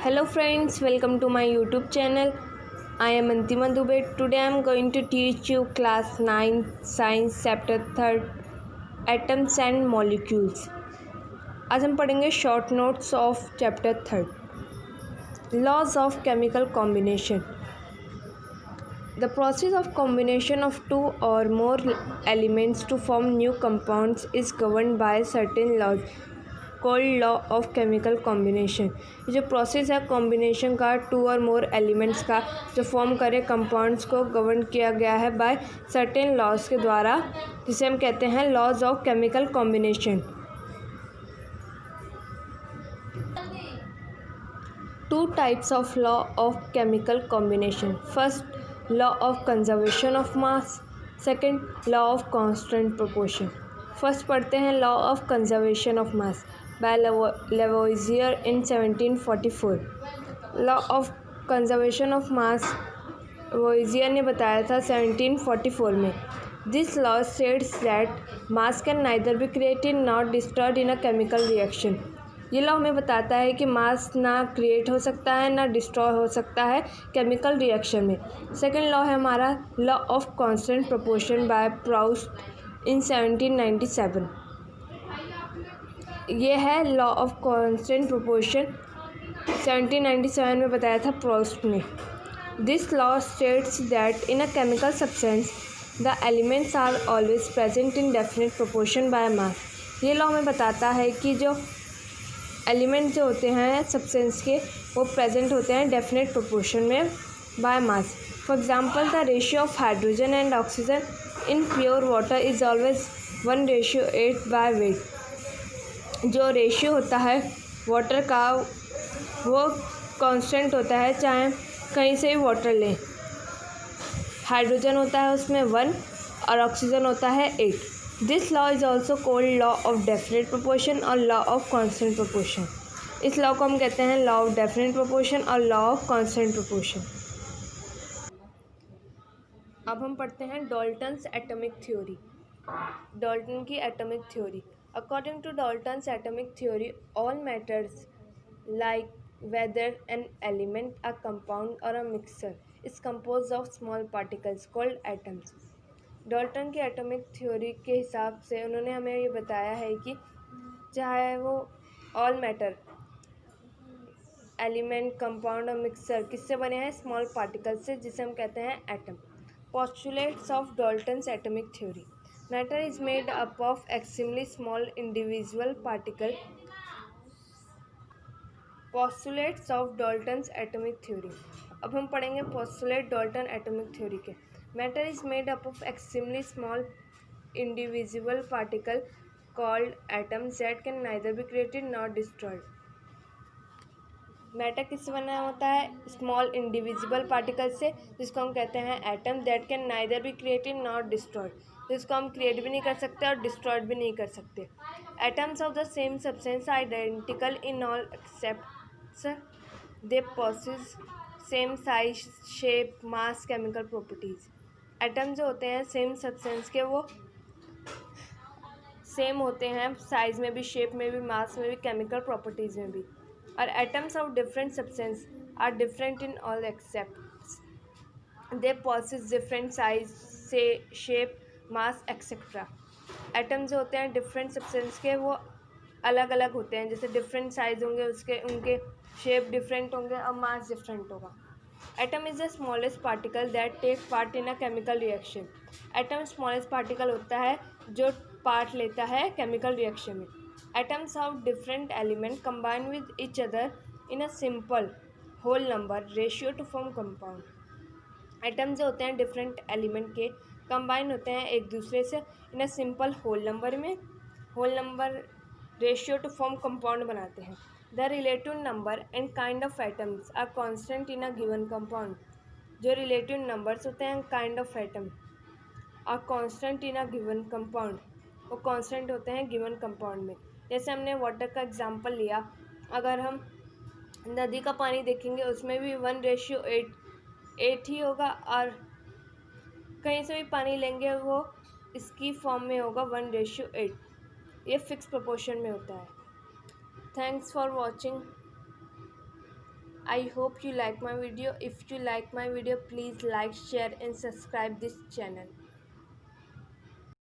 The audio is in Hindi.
Hello friends, welcome to my YouTube channel. I am Antima Dubey. Today I am going to teach you class 9 science chapter 3 atoms and molecules. आज हम पढ़ेंगे short notes of chapter 3 laws of chemical combination. The process of combination of two or more elements to form new compounds is governed by certain laws called law of chemical combination. ये जो प्रोसेस है कॉम्बिनेशन का टू और मोर एलिमेंट्स का जो फॉर्म करे कंपाउंड्स को गवर्न किया गया है बाय सर्टेन लॉज के द्वारा, जिसे हम कहते हैं laws of chemical combination. Two types of law of chemical combination. First, law of conservation of mass. Second, law of constant proportion. First पढ़ते हैं law of conservation of mass by Lavoisier in 1744। Law of conservation of mass Lavoisier ने बताया था 1744 में। This law states that mass can neither be created not destroyed in a chemical reaction. ये लॉ हमें बताता है कि मास ना क्रिएट हो सकता है ना डिस्ट्रॉय हो सकता है केमिकल रिएक्शन में। सेकेंड लॉ है हमारा law of constant proportion by Proust in 1797। ये है लॉ ऑफ कांस्टेंट प्रोपोर्शन 1797 में बताया था प्रोस्ट ने। This law states that in a chemical substance the elements are always present in definite proportion by mass. ये लॉ हमें बताता है कि जो एलिमेंट जो होते हैं सब्सटेंस के वो प्रेजेंट होते हैं डेफिनेट प्रोपोर्शन में by mass. For example the ratio of hydrogen and oxygen in pure water is always 1:8 by weight. जो रेशियो होता है वाटर का वो कांस्टेंट होता है, चाहे कहीं से भी वाटर लें। हाइड्रोजन होता है उसमें 1 और ऑक्सीजन होता है 8। This law is also called law of definite proportion और लॉ ऑफ कांस्टेंट प्रोपोर्शन। इस लॉ को हम कहते हैं लॉ ऑफ डेफिनेट प्रोपोर्शन और लॉ ऑफ कांस्टेंट प्रोपोर्शन। अब हम पढ़ते हैं डाल्टन्स एटॉमिक थ्योरी। डाल्टन की atomic theory. According to Dalton's atomic theory all matters like whether an element, a compound or a mixture is composed of small particles called atoms. Dalton की एटॉमिक थ्योरी के हिसाब से उन्होंने हमें ये बताया है कि चाहे वो ऑल मैटर एलिमेंट, कंपाउंड और मिक्सचर किससे बने हैं, स्मॉल पार्टिकल से, जिसे हम कहते हैं atom. Postulates of Dalton's atomic theory. Matter is made up of extremely small individual particle. Postulates of Dalton's atomic theory. अब हम पढ़ेंगे पोस्टुलेट डाल्टन एटॉमिक थ्योरी के। Matter is made up of extremely small individual particle called atoms that can neither be created not destroyed. Matter किससे बना होता है, स्मॉल इंडिविजुअल पार्टिकल से, जिसको हम कहते हैं atom. That can neither be created not destroyed, जिसको हम क्रिएट भी नहीं कर सकते और डिस्ट्रॉयड भी नहीं कर सकते। Atoms of the same substance are identical in all except they possess same size, shape, mass, chemical properties. Atom जो होते हैं सेम सब्सटेंस के वो सेम होते हैं, साइज में भी, शेप में भी, मास में भी, केमिकल प्रॉपर्टीज में भी। और atoms of different substance are different in all except they possess different size से, शेप, मास एक्सेट्रा। एटम जो होते हैं डिफरेंट सब्सटेंस के वो अलग अलग होते हैं, जैसे डिफरेंट साइज होंगे उसके, उनके शेप डिफरेंट होंगे और मास डिफरेंट होगा। Atom is the smallest particle that take part in a chemical reaction. Atom smallest particle होता है जो पार्ट लेता है केमिकल रिएक्शन में। Atoms of different element combine with each other in a simple whole number ratio to form compound. Atom जो होते हैं डिफरेंट एलिमेंट के कंबाइन होते हैं एक दूसरे से in a simple whole number में, whole number ratio to form compound बनाते हैं। The relative number and kind of atoms are constant in a given compound. जो रिलेटिव नंबर्स होते हैं kind of atom are constant in a given compound, वो कांस्टेंट होते हैं गिवन कंपाउंड में। जैसे हमने वाटर का एग्जांपल लिया, अगर हम नदी का पानी देखेंगे उसमें भी 1:8 ही होगा, और कहीं से भी पानी लेंगे वो इसकी फॉर्म में होगा 1:8। ये फिक्स प्रोपोर्शन में होता है। Thanks for watching. I hope you like my video. If you like my video, please like, share and subscribe this channel.